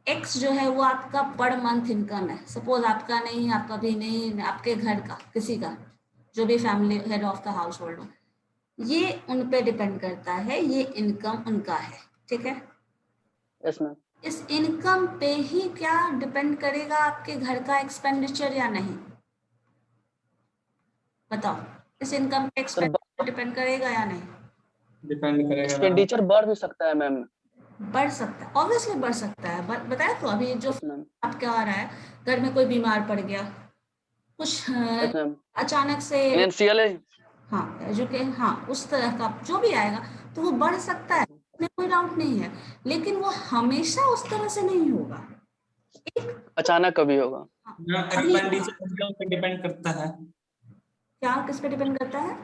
x जो है वो आपका पर मंथ इनकम है, सपोज आपका नहीं, आपका भी नहीं, आपके घर का किसी का, जो भी family head of the house hold हो, ये उन पे डिपेंड करता है, ये इनकम उनका है, ठीक है? Yes ma'am. इस इनकम पे ही क्या डिपेंड करेगा आपके घर का एक्सपेंडिचर या नहीं? बताओ, इस इनकम पे एक्सपेंडिचर डिपेंड करेगा या नहीं? डिपेंड करेगा। एक्सपेंडिचर बढ़ भी सकता है मैम। बढ़ सकता है, ऑब्वियसली बढ़ सकता है। बताया तो अभी जो आपका आ रहा है, घर में कोई बीमार पड़ गया, कुछ अचानक से, हाँ एजुकेशन, हाँ उस तरह का जो भी आएगा तो वो बढ़ सकता है, इसमें कोई डाउट नहीं है, लेकिन वो हमेशा उस तरह से नहीं होगा, अचानक कभी होगा। एक्सपेंडिचर इनकम पे डिपेंड करता है। क्या किस पे डिपेंड करता है?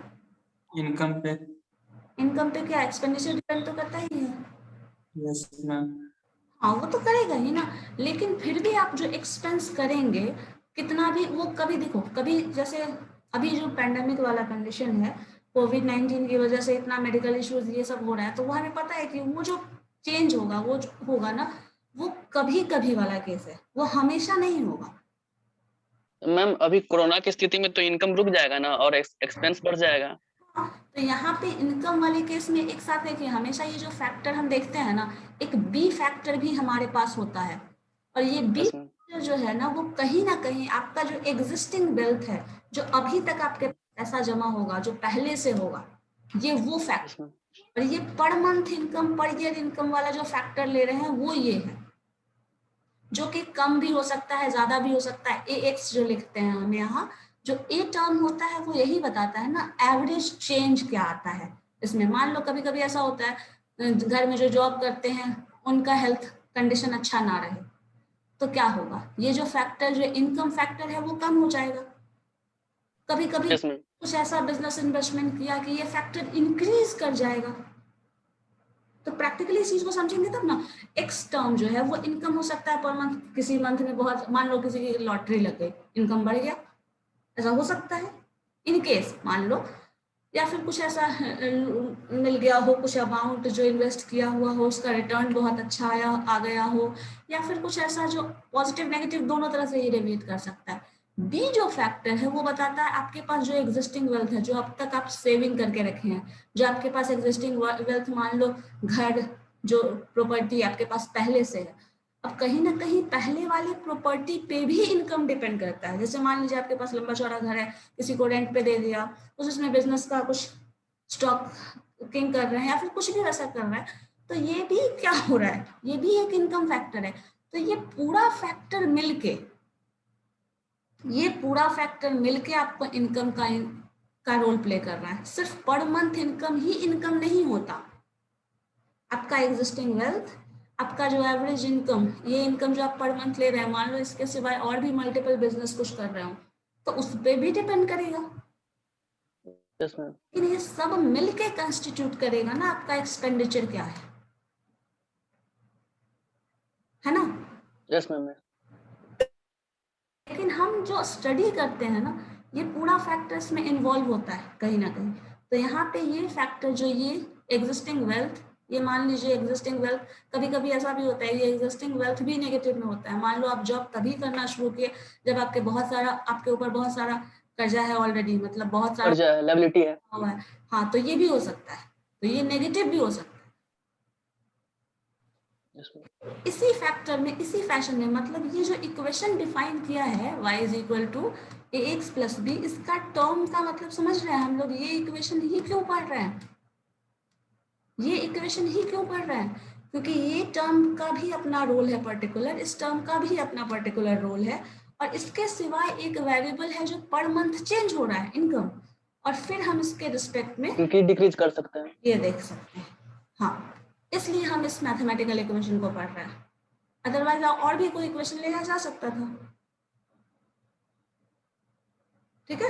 इनकम पे। इनकम पे क्या एक्सपेंडिचर डिपेंड तो करता ही है। Yes ma'am. हाँ वो तो करेगा ही ना, लेकिन फिर भी आप जो एक्सपेंस करेंगे कितना भी, वो कभी देखो, कभी जैसे अभी जो पैंडेमिक वाला कंडीशन है, कोविड-19 की वजह से इतना मेडिकल इश्यूज ये सब हो रहा है, तो वो हमें पता है कि वो जो चेंज होगा, वो जो होगा ना, वो कभी कभी वाला केस है, वो हमेशा नहीं होगा। मैम अभी कोरोना की स्थिति में तो इनकम रुक जाएगा ना और एक्सपेंस बढ़ जाएगा। तो यहाँ पे इनकम वाले केस में एक साथ देखिए, हमेशा ये जो फैक्टर हम देखते हैं ना, एक बी फैक्टर भी हमारे पास होता है, और ये बी फैक्टर जो है ना, वो कहीं ना कहीं आपका जो एग्जिस्टिंग वेल्थ है, जो अभी तक आपके पैसा जमा होगा, जो पहले से होगा, ये वो फैक्टर, और ये per month income, per year income वाला जो फैक्टर ले रहे हैं वो ये है, जो कि कम भी हो सकता है, ज्यादा भी हो सकता है। AX जो लिखते हैं हम यहाँ, जो ए टर्म होता है वो यही बताता है ना एवरेज चेंज क्या आता है इसमें। मान लो कभी कभी ऐसा होता है घर में जो जॉब करते हैं उनका हेल्थ कंडीशन अच्छा ना रहे, तो क्या होगा, ये जो फैक्टर, जो इनकम फैक्टर है, वो कम हो जाएगा। कभी कभी कुछ ऐसा बिजनेस इन्वेस्टमेंट किया कि ये फैक्टर इंक्रीज कर जाएगा, तो प्रैक्टिकली इस चीज को समझेंगे तब ना। एक्स टर्म जो है वो इनकम हो सकता है पर मंथ, किसी मंथ में बहुत, मान लो किसी की लॉटरी लग गई, इनकम बढ़ गया, ऐसा हो सकता है इन केस मान लो, या फिर कुछ ऐसा मिल गया हो, कुछ अमाउंट जो इन्वेस्ट किया हुआ हो उसका रिटर्न बहुत अच्छा आया आ गया हो, या फिर कुछ ऐसा जो पॉजिटिव नेगेटिव दोनों तरह से ये रिलेट कर सकता है। बी जो फैक्टर है वो बताता है आपके पास जो एग्जिस्टिंग वेल्थ है, जो अब तक आप सेविंग करके रखे हैं, जो आपके पास एग्जिस्टिंग वेल्थ, मान लो घर, जो प्रॉपर्टी आपके पास पहले से है, अब कहीं ना कहीं पहले वाली प्रॉपर्टी पे भी इनकम डिपेंड करता है। जैसे मान लीजिए आपके पास लंबा चौड़ा घर है, किसी को रेंट पे दे दिया, उसमें बिजनेस का कुछ स्टॉकिंग कर रहे हैं या फिर कुछ भी वैसा कर रहा है, तो ये भी क्या हो रहा है, ये भी एक इनकम फैक्टर है। तो ये पूरा फैक्टर मिलके आपको इनकम का रोल प्ले कर रहा है। सिर्फ पर मंथ इनकम ही इनकम नहीं होता, आपका एग्जिस्टिंग वेल्थ, आपका जो एवरेज इनकम, ये इनकम जो आप पर मंथ ले रहे हैं, मान लो इसके सिवाय और भी मल्टीपल बिजनेस कुछ कर रहे हो तो उस पर भी डिपेंड करेगा। Yes ma'am. लेकिन ये सब मिलके कंस्टिट्यूट करेगा ना आपका एक्सपेंडिचर क्या है ना। Yes ma'am. लेकिन हम जो स्टडी करते हैं ना, ये पूरा फैक्टर्स में इन्वॉल्व होता है कहीं ना कहीं। तो यहाँ पे ये फैक्टर जो ये एग्जिस्टिंग वेल्थ, ये मान लीजिए एग्जिस्टिंग वेल्थ, कभी कभी ऐसा भी होता है ये एग्जिस्टिंग वेल्थ भी नेगेटिव में होता है। मान लो आप जॉब तभी करना शुरू किए जब आपके ऊपर बहुत सारा कर्जा है ऑलरेडी, मतलब बहुत सारा कर्जा है, लायबिलिटी है। हाँ, तो ये भी हो सकता है, तो ये नेगेटिव भी हो सकता है। इसी फैक्टर में, इसी फैशन में, मतलब ये जो इक्वेशन डिफाइन किया है y is equal to ax plus b, इसका टर्म का मतलब समझ रहे हैं हम लोग। ये इक्वेशन ही क्यों पढ़ रहे हैं, क्योंकि ये टर्म का भी अपना रोल है पर्टिकुलर, इस टर्म का भी अपना पर्टिकुलर रोल है, और इसके सिवाय एक वेरिएबल है जो पर मंथ चेंज हो रहा है, इनकम, और फिर हम इसके रिस्पेक्ट में इंक्रीज डिक्रीज कर सकते हैं, ये देख सकते हैं। हाँ, इसलिए हम इस मैथमेटिकल इक्वेशन को पढ़ रहे हैं, अदरवाइज और भी कोई इक्वेशन लिया जा सकता था। ठीक है,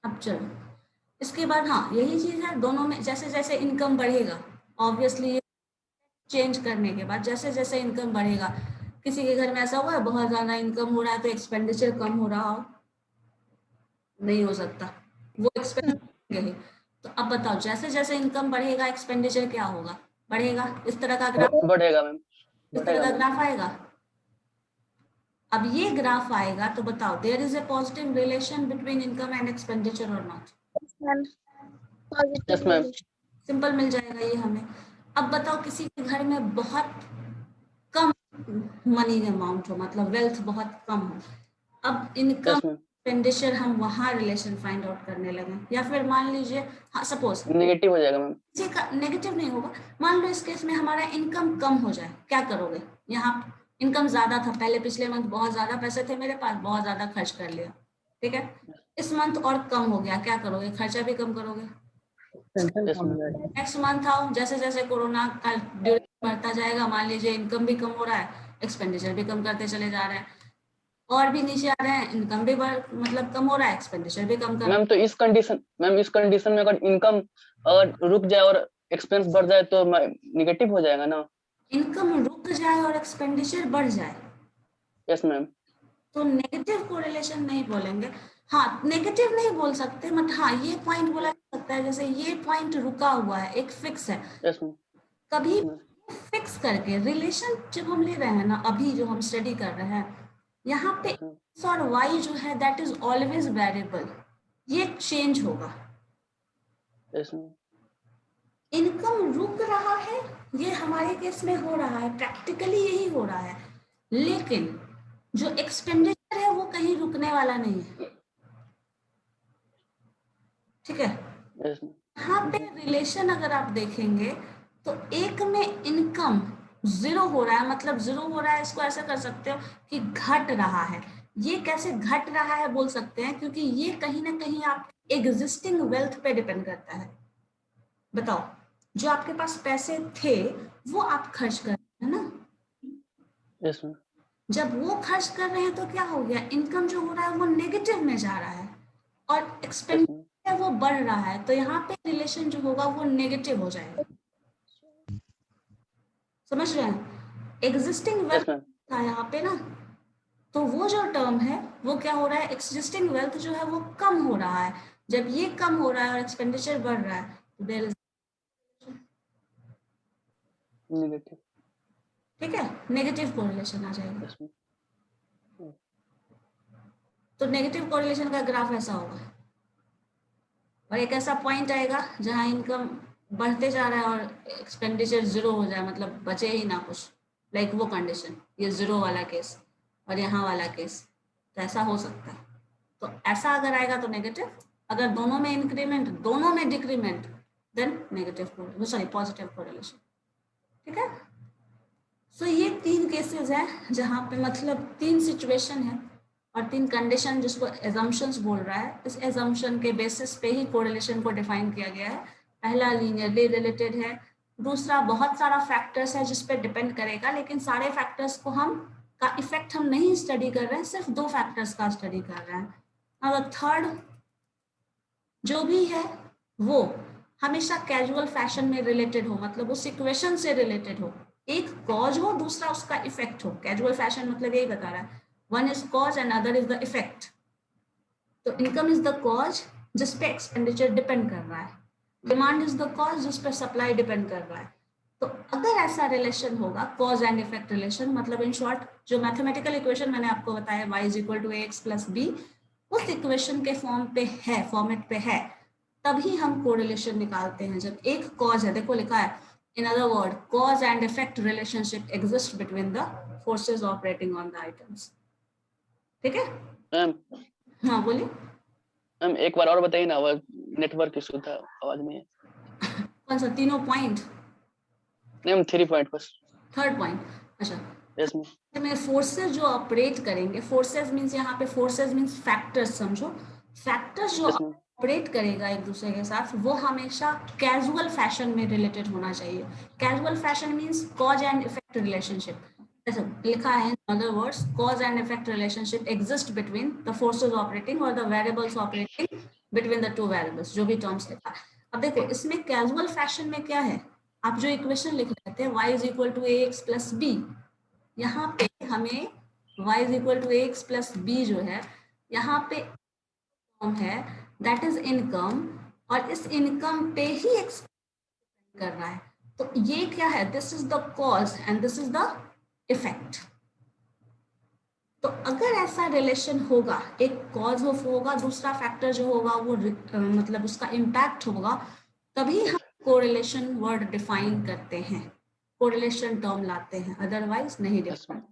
अब चलो इसके बाद, हाँ यही चीज है दोनों में, जैसे जैसे इनकम बढ़ेगा, ऑब्वियसली चेंज करने के बाद जैसे जैसे इनकम बढ़ेगा, किसी के घर में ऐसा हुआ है बहुत ज्यादा इनकम हो रहा है तो एक्सपेंडिचर कम हो रहा हो, नहीं हो सकता, वो एक्सपेंडिचर। तो अब बताओ, जैसे जैसे इनकम बढ़ेगा एक्सपेंडिचर क्या होगा, बढ़ेगा। इस तरह का ग्राफ बढ़ेगा मैम, इस तरह का ग्राफ आएगा। अब ये ग्राफ आएगा तो बताओ, there is a positive relation between income and expenditure और नॉट? Yes ma'am. सिंपल मिल जाएगा ये हमें। अब बताओ, किसी के घर में बहुत कम मनी अमाउंट हो, मतलब वेल्थ बहुत कम हो, अब इनकम एक्सपेंडिचर हम वहां रिलेशन फाइंड आउट करने लगे, या फिर मान लीजिए, हाँ सपोज नेगेटिव हो जाएगा मैम। किसी का नेगेटिव नहीं होगा, मान लो इस केस में हमारा इनकम कम हो जाए, क्या करोगे? यहाँ इनकम ज्यादा था पहले, पिछले मंथ बहुत ज्यादा पैसे थे मेरे पास, बहुत ज्यादा खर्च कर लिया, ठीक है। इस मंथ और कम हो गया, क्या करोगे? खर्चा भी कम करोगे। नेक्स्ट मंथ आओ, जैसे जैसे कोरोना का ड्यूरेशन बढ़ता जाएगा, मान लीजिए इनकम भी कम हो रहा है, एक्सपेंडिचर भी कम करते चले जा रहे हैं, और भी नीचे आ रहे हैं, इनकम भी मतलब कम हो रहा है, एक्सपेंडिचर भी कम कर। मैम तो इस कंडीशन में अगर इनकम अगर रुक जाए और एक्सपेंस बढ़ जाए तो नेगेटिव हो जाएगा ना। इनकम रुक जाए और एक्सपेंडिचर बढ़ जाए, यस मैम, तो नेगेटिव कोरिलेशन नहीं बोलेंगे। हाँ, नेगेटिव नहीं बोल सकते, बट हाँ ये पॉइंट बोला जा सकता है, जैसे ये पॉइंट रुका हुआ है, एक फिक्स है। Yes ma'am. कभी फिक्स करके रिलेशन जब हम ले रहे हैं ना, अभी जो हम स्टडी कर रहे हैं, यहाँ पे x और y जो है दैट इज ऑलवेज वेरिएबल, ये चेंज होगा। Yes ma'am. इनकम रुक रहा है, ये हमारे केस में हो रहा है, प्रैक्टिकली यही हो रहा है, लेकिन जो एक्सपेंडिचर है वो कहीं रुकने वाला नहीं है, ठीक है। यहाँ पे रिलेशन अगर आप देखेंगे तो एक में इनकम जीरो हो रहा है, मतलब जीरो हो रहा है, इसको ऐसे कर सकते हो कि घट रहा है। ये कैसे घट रहा है बोल सकते हैं, क्योंकि ये कहीं ना कहीं आप एग्जिस्टिंग वेल्थ पे डिपेंड करता है। बताओ, जो आपके पास पैसे थे वो आप खर्च कर रहे हैं ना। Yes ma'am. जब वो खर्च कर रहे हैं तो क्या हो गया, इनकम जो हो रहा है वो नेगेटिव में जा रहा है, और एक्सपेंडिचर बढ़ रहा है तो यहाँ पे रिलेशन जो होगा वो नेगेटिव हो जाएगा। समझ रहे हैं? Existing yes wealth ma'am. था यहाँ पे ना, तो वो जो टर्म है वो क्या हो रहा है, एग्जिस्टिंग वेल्थ जो है वो कम हो रहा है। जब ये कम हो रहा है और एक्सपेंडिचर बढ़ रहा है तो देयर इज, नेगेटिव। ठीक है, नेगेटिव कोरिलेशन आ जाएगा। Yes ma'am. तो नेगेटिव कोरिलेशन का ग्राफ ऐसा होगा और एक ऐसा पॉइंट आएगा जहां इनकम बढ़ते जा रहा है और एक्सपेंडिचर जीरो हो जाए, मतलब बचे ही ना कुछ, लाइक वो कंडीशन, ये जीरो वाला केस और यहाँ वाला केस, तो ऐसा हो सकता है। तो ऐसा अगर आएगा तो नेगेटिव, अगर दोनों में इंक्रीमेंट दोनों में decrement then negative, sorry positive correlation. ठीक है, सो ये 3 केसेस हैं जहाँ पे मतलब 3 सिचुएशन है और 3 कंडीशन जिसको एजम्पशंस बोल रहा है। इस एजम्पशन के बेसिस पे ही कोरिलेशन को डिफाइन किया गया है। पहला लीनियरली रिलेटेड है, दूसरा बहुत सारा फैक्टर्स है जिस पे डिपेंड करेगा, लेकिन सारे फैक्टर्स को का इफेक्ट हम नहीं स्टडी कर रहे हैं, सिर्फ 2 फैक्टर्स का स्टडी कर रहे हैं। और थर्ड जो भी है वो हमेशा कैजुअल फैशन में रिलेटेड हो, मतलब उस इक्वेशन से रिलेटेड हो, एक कॉज हो दूसरा उसका इफेक्ट हो। कैजुअल फैशन मतलब यही बता रहा है, one is cause and other is the effect. तो इनकम इज द कॉज जिस पे एक्सपेंडिचर डिपेंड कर रहा है, डिमांड इज द कॉज जिस पे सप्लाई डिपेंड कर रहा है। तो अगर ऐसा रिलेशन होगा कॉज एंड इफेक्ट रिलेशन, मतलब इन शॉर्ट जो मैथमेटिकल इक्वेशन मैंने आपको बताया y = ax + b, उस इक्वेशन के फॉर्म पे है, फॉर्मेट पे है, तभी हम कोरिलेशन निकालते हैं। जब एक कॉज है, देखो लिखा है in other word cause and effect relationship exists between the forces operating on the items। ठीक है मैम। हाँ बोलिए। मैम एक बार और बताइए ना, नेटवर्क इशू था, आवाज नहीं है। कौन सा तीनों पॉइंट? नहीं मैम 3 पॉइंट बस। थर्ड पॉइंट, अच्छा। Yes ma'am. में फोर्सेस जो ऑपरेट करेंगे, फोर्सेस मींस यहाँ पे फोर्सेस मींस फैक्टर्स, समझो फैक्टर्स जो यस मैम। ऑपरेट करेगा एक दूसरे के साथ वो हमेशा कैजुअल फैशन में रिलेटेड होना चाहिए। Causal fashion means cause and effect relationship, ऐसा लिखा है। In other words cause and effect relationship exist between the forces operating और the variables operating between the 2 variables, जो भी टर्म्स लिखा है। अब देखो इसमें कैजुअल फैशन में क्या है, आप जो इक्वेशन लिख रहे थे y = ax + b, यहाँ पे हमें y = ax + b जो है यहाँ पे टर्म है दैट इज इनकम, और इस इनकम पे ही एक्सपेंड कर रहा है। तो ये क्या है, this is the cause and this is the effect. तो अगर ऐसा रिलेशन होगा, एक कॉज होगा दूसरा फैक्टर जो होगा वो मतलब उसका इम्पैक्ट होगा, तभी हम कोरिलेशन वर्ड डिफाइन करते हैं, कोरिलेशन टर्म लाते हैं, अदरवाइज नहीं define.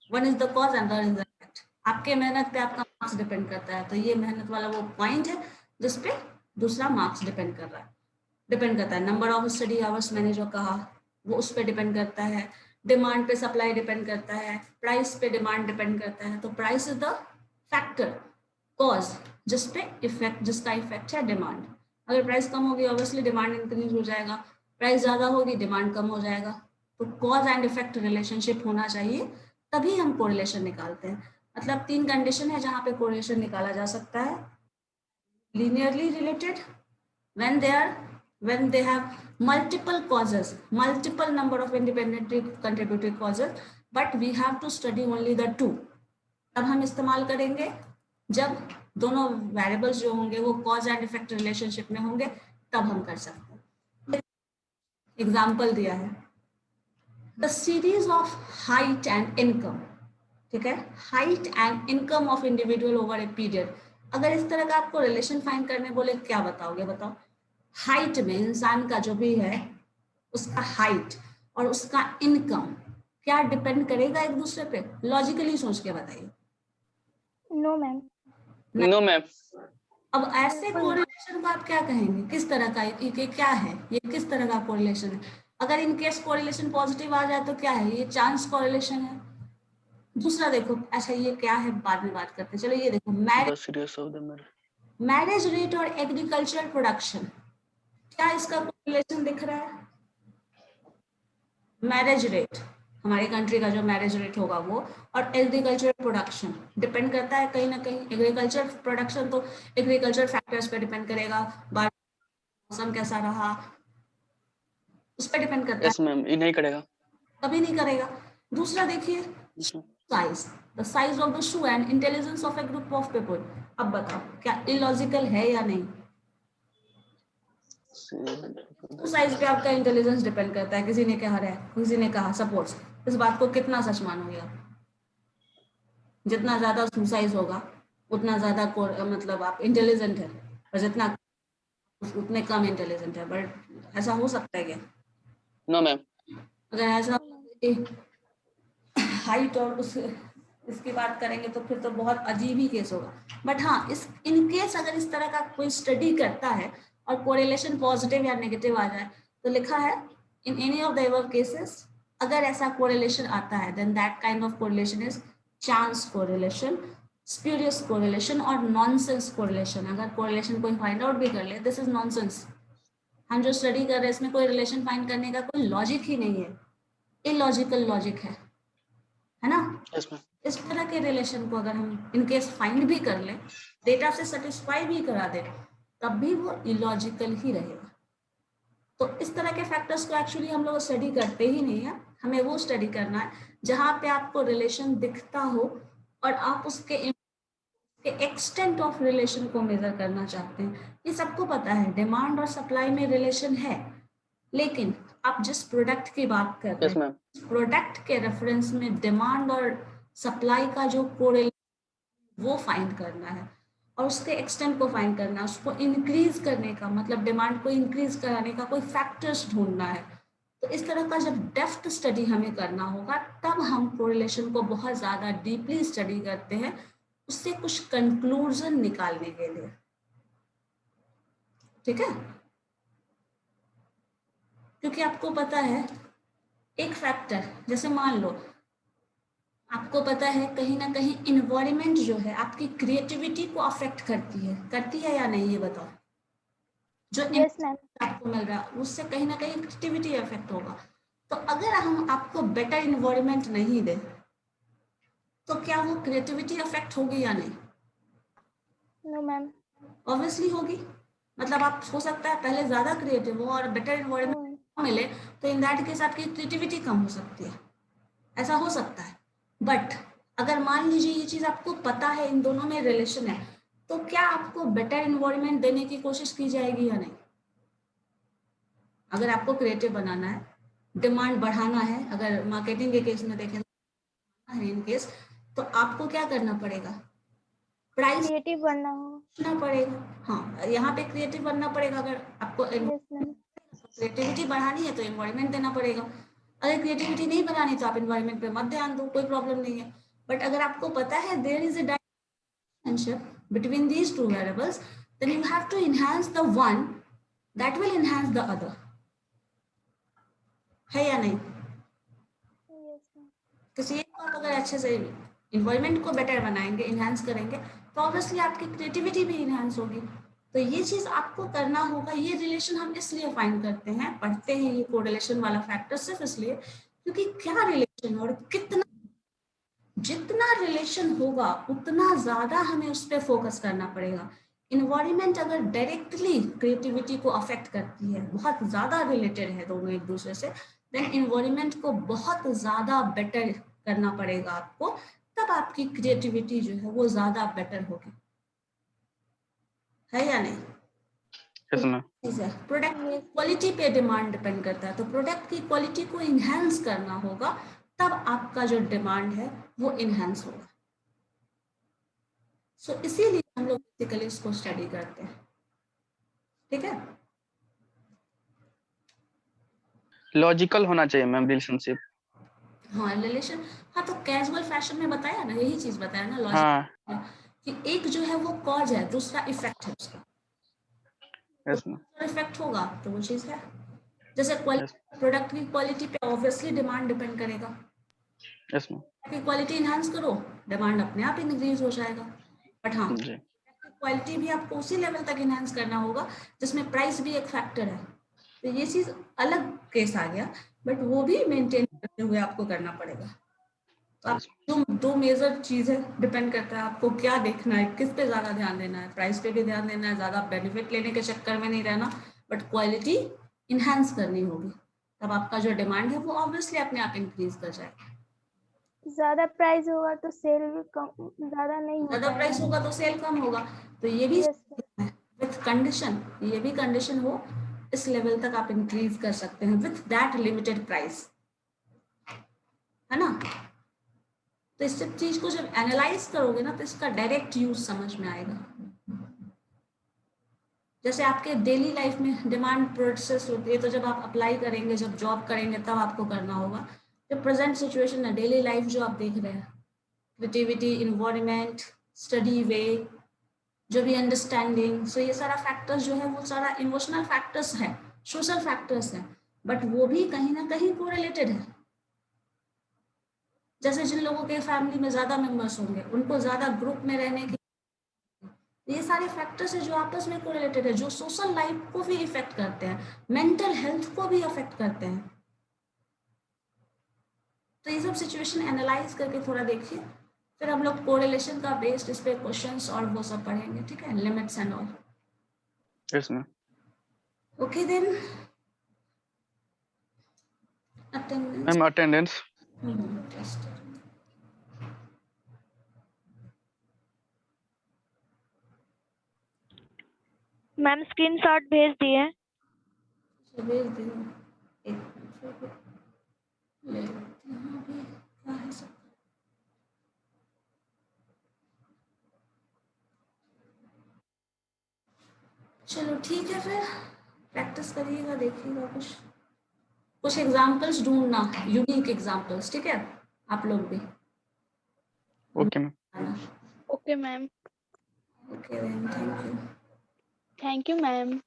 One is the cause and other is the effect. आपके मेहनत पे आपका मार्क्स डिपेंड करता है, तो ये मेहनत वाला वो पॉइंट है जिस पे दूसरा मार्क्स डिपेंड कर रहा है, डिपेंड करता है। नंबर ऑफ स्टडी आवर्स मैंने जो कहा वो उस पर डिपेंड करता है, डिमांड पे सप्लाई डिपेंड करता है, प्राइस पे डिमांड डिपेंड करता है। तो price is the factor, cause जिस पे इफेक्ट, जिसका इफेक्ट है डिमांड। अगर प्राइस कम होगी ऑब्वियसली डिमांड इंक्रीज हो जाएगा, प्राइस ज्यादा होगी डिमांड कम हो जाएगा। तो कॉज एंड इफेक्ट रिलेशनशिप होना चाहिए, तभी हम कोरिलेशन निकालते हैं। मतलब 3 कंडीशन है जहां पे कोरिलेशन निकाला जा सकता है। linearly related when they have multiple causes, multiple number of independently contributing causes, but we have to study only the 2। तब हम इस्तेमाल करेंगे जब दोनों वेरिएबल्स जो होंगे वो कॉज एंड इफेक्ट रिलेशनशिप में होंगे, तब हम कर सकते हैं। एग्जाम्पल दिया है, the series of height and income, ठीक है, height and income of individual over a period. अगर इस तरह का आपको रिलेशन फाइंड करने बोले क्या बताओगे, बताओ। हाइट में इंसान का जो भी है उसका हाइट और उसका इनकम क्या डिपेंड करेगा एक दूसरे पे? लॉजिकली सोच के बताइए। No ma'am. No ma'am. अब ऐसे कोरिलेशन को आप क्या कहेंगे, किस तरह का, ये क्या है, ये किस तरह का कोरिलेशन है? अगर इन केस कोरिलेशन पॉजिटिव आ जाए तो क्या है, ये चांस कोरिलेशन है। दूसरा देखो, अच्छा ये क्या है बाद में बात करते हैं। चलो ये देखो, मैरिज रेट और एग्रीकल्चरल प्रोडक्शन, क्या इसका कोरिलेशन दिख रहा है? मैरिज रेट, हमारी कंट्री का जो मैरिज रेट होगा वो, और एग्रीकल्चर प्रोडक्शन डिपेंड करता है कहीं ना कहीं। एग्रीकल्चर प्रोडक्शन तो एग्रीकल्चर फैक्टर्स पे डिपेंड करेगा, मौसम कैसा रहा उस पर डिपेंड करता यस मैम, ये नहीं करेगा। है, कभी नहीं करेगा। दूसरा देखिए size, the size of the shoe and intelligence of A group of people. अब बताओ क्या इलॉजिकल है या नहीं? साइज पे आपका इंटेलिजेंस डिपेंड करता है। किसी ने कहा है, किसी ने कहा, सपोज इस बात को कितना सच मानोगे आप? जितना ज्यादा साइज होगा उतना ज्यादा मतलब आप इंटेलिजेंट है, और जितना उतने कम इंटेलिजेंट है। बट ऐसा हो सकता है क्या? No ma'am. अगर ऐसा हाइट और उस इसकी बात करेंगे तो फिर तो बहुत अजीब ही केस होगा। बट हाँ, इस इन केस अगर इस तरह का कोई स्टडी करता है और कोरिलेशन पॉजिटिव या नेगेटिव आ जाए तो लिखा है in any of the above cases, अगर ऐसा कोरिलेशन आता है then that kind of correlation is chance correlation, spurious correlation और नॉनसेंस कोरिलेशन। अगर कोरिलेशन कोई फाइंड आउट भी कर ले, दिस इज नॉनसेंस। हम जो स्टडी कर रहे हैं इसमें कोई रिलेशन फाइंड करने का कोई लॉजिक ही नहीं है, इलॉजिकल लॉजिक है ना? Yes ma'am. इस तरह के रिलेशन को अगर हम इनकेस फाइंड भी कर लें, डेटा से सेटिस्फाई भी करा दे, तब भी वो इलॉजिकल ही रहेगा। तो इस तरह के फैक्टर्स को एक्चुअली हम लोग स्टडी करते ही नहीं है। हमें वो स्टडी करना है जहां पे आपको रिलेशन दिखता हो और आप उसके एक्सटेंट ऑफ रिलेशन को मेजर करना चाहते हैं। ये सबको पता है डिमांड और सप्लाई में रिलेशन है, लेकिन आप जिस प्रोडक्ट की बात कर रहे हैं, प्रोडक्ट के रेफरेंस में डिमांड और सप्लाई का जो कोरिलेशन वो फाइंड करना है और उसके एक्सटेंट को फाइंड करना है, उसको इंक्रीज करने का मतलब डिमांड को इंक्रीज कराने का कोई फैक्टर्स ढूंढना है। तो इस तरह का जब डेप्थ स्टडी हमें करना होगा तब हम कोरिलेशन को बहुत ज्यादा डीपली स्टडी करते हैं, उससे कुछ कंक्लूजन निकालने के लिए। ठीक है? क्योंकि आपको पता है एक फैक्टर, जैसे मान लो आपको पता है कहीं ना कहीं इन्वायरमेंट जो है आपकी क्रिएटिविटी को अफेक्ट करती है या नहीं, ये बताओ। जो आपको मिल रहा है उससे कहीं ना कहीं क्रिएटिविटी अफेक्ट होगा। तो अगर हम आपको बेटर इन्वायरमेंट नहीं दे तो क्या वो क्रिएटिविटी अफेक्ट होगी या नहीं? No ma'am. ऑब्वियसली होगी। मतलब आप हो सकता है पहले ज्यादा क्रिएटिव हो और बेटर इन्वायरमेंट मिले तो इन दैट केस आपकी क्रिएटिविटी कम हो सकती है, ऐसा हो सकता है। बट अगर मान लीजिए ये चीज आपको पता है इन दोनों में रिलेशन है, तो क्या आपको बेटर इन्वायरमेंट देने की कोशिश की जाएगी या नहीं? अगर आपको क्रिएटिव बनाना है, डिमांड बढ़ाना है, अगर मार्केटिंग के केस में देखें इन केस, तो आपको क्या करना पड़ेगा? प्राइस क्रिएटिव बनना पड़ेगा। हाँ, यहाँ पे क्रिएटिव बनना पड़ेगा। अगर आपको क्रिएटिविटी बढ़ानी है तो एनवायरनमेंट देना पड़ेगा। अगर क्रिएटिविटी नहीं बढ़ानी तो आप एनवायरनमेंट पे मत ध्यान दो, कोई प्रॉब्लम नहीं है। बट अगर आपको पता है there is a relationship between these two variables, then you have to enhance the one that will enhance the other. है या नहीं? किसी एक को अगर अच्छे से इन्वायरमेंट को बेटर बनाएंगे, इनहांस करेंगे, तो ऑब्वियसली आपकी क्रिएटिविटी भी इनहांस होगी। तो ये चीज आपको करना होगा। ये रिलेशन हम इसलिए फाइंड करते हैं, पढ़ते हैं ये कोरिलेशन वाला फैक्टर सिर्फ इसलिए क्योंकि क्या रिलेशन और कितना, जितना रिलेशन होगा उतना ज्यादा हमें उस पर फोकस करना पड़ेगा। इन्वायरमेंट अगर डायरेक्टली क्रिएटिविटी को अफेक्ट करती है, बहुत ज्यादा रिलेटेड है दोनों एक दूसरे से, देन इन्वायरमेंट को बहुत ज्यादा बेटर करना पड़ेगा आपको, तब आपकी क्रिएटिविटी जो है वो ज्यादा बेटर होगी। है या नहीं? प्रोडक्ट की क्वालिटी पे डिमांड डिपेंड करता है, तो प्रोडक्ट की क्वालिटी को इनहेंस करना होगा, तब आपका जो डिमांड है वो इनहेंस होगा। सो इसीलिए हम लोग बेसिकली इसको स्टडी करते हैं। ठीक है? लॉजिकल होना चाहिए मैम रिलेशनशिप। हाँ, रिलेशन, हाँ तो कैजुअल फैशन में बताया ना, यही चीज बताया ना लॉजिक, कि एक जो है वो कॉज है, दूसरा इफेक्ट है उसका। इफेक्ट होगा तो वो चीज है। जैसे प्रोडक्ट की क्वालिटी पे ऑब्वियसली डिमांड डिपेंड करेगा। की क्वालिटी इनहांस करो, डिमांड अपने आप इंक्रीज हो जाएगा। बट हाँ, क्वालिटी भी आपको उसी लेवल तक इनहांस करना होगा जिसमें प्राइस भी एक फैक्टर है। तो ये चीज अलग केस आ गया, बट वो भी मेंटेन करते हुए आपको करना पड़ेगा। तो आप जो 2 मेजर चीज है, डिपेंड करता है आपको क्या देखना है, किस पे ज्यादा ध्यान देना है। प्राइस पे भी ध्यान देना है, ज्यादा बेनिफिट लेने के चक्कर में नहीं रहना, बट क्वालिटी इनहेंस करनी होगी, तब आपका जो डिमांड है वो ऑब्वियसली अपने आप इंक्रीज कर जाएगा। ज्यादा प्राइस होगा तो सेल भी कम, ज्यादा नहीं हो ज्यादा प्राइस पाएगा। होगा तो सेल कम होगा, तो ये भी Yes, विथ कंडीशन, ये भी कंडीशन हो इस लेवल तक आप इंक्रीज कर सकते हैं विथ दैट लिमिटेड प्राइस, है ना। तो इस सब चीज को जब एनालाइज करोगे ना तो इसका डायरेक्ट यूज समझ में आएगा। जैसे आपके डेली लाइफ में डिमांड प्रोसेस होती है, तो जब आप अप्लाई करेंगे, जब जॉब करेंगे, तब आपको करना होगा। जो प्रेजेंट सिचुएशन है, डेली लाइफ जो आप देख रहे हैं, क्रिएटिविटी, इन्वायरमेंट, स्टडी वे, जो भी अंडरस्टैंडिंग, सो ये सारा फैक्टर्स जो है वो सारा इमोशनल फैक्टर्स है, सोशल फैक्टर्स है, बट वो भी कहीं ना कहीं कोरिलेटेड है। जैसे जिन लोगों के फैमिली में ज्यादा मेंबर्स होंगे, उनको ज्यादा ग्रुप में रहने की, ये सारे फैक्टर्स है जो आपस में कोरिलेटेड है, जो सोशल लाइफ को भी इफेक्ट करते हैं, मेंटल हेल्थ को भी अफेक्ट करते हैं। तो ये सब सिचुएशन एनालाइज करके थोड़ा देखिए, फिर हम लोग कोरिलेशन का बेस्ड इस पे क्वेश्चंस और वो सब पढ़ेंगे, ठीक है, limits and all. Yes ma'am. Okay then, attendance ma'am attendance test. Ma'am screenshot भेज दिए। भेज दी, एक मिनट ले लेते हैं अभी, क्या है सब। चलो ठीक है, फिर प्रैक्टिस करिएगा, देखिएगा कुछ एग्जाम्पल्स ढूंढना, यूनिक एग्जाम्पल्स, ठीक है, आप लोग भी। Okay ma'am. Okay ma'am. Okay then, thank you. Thank you ma'am.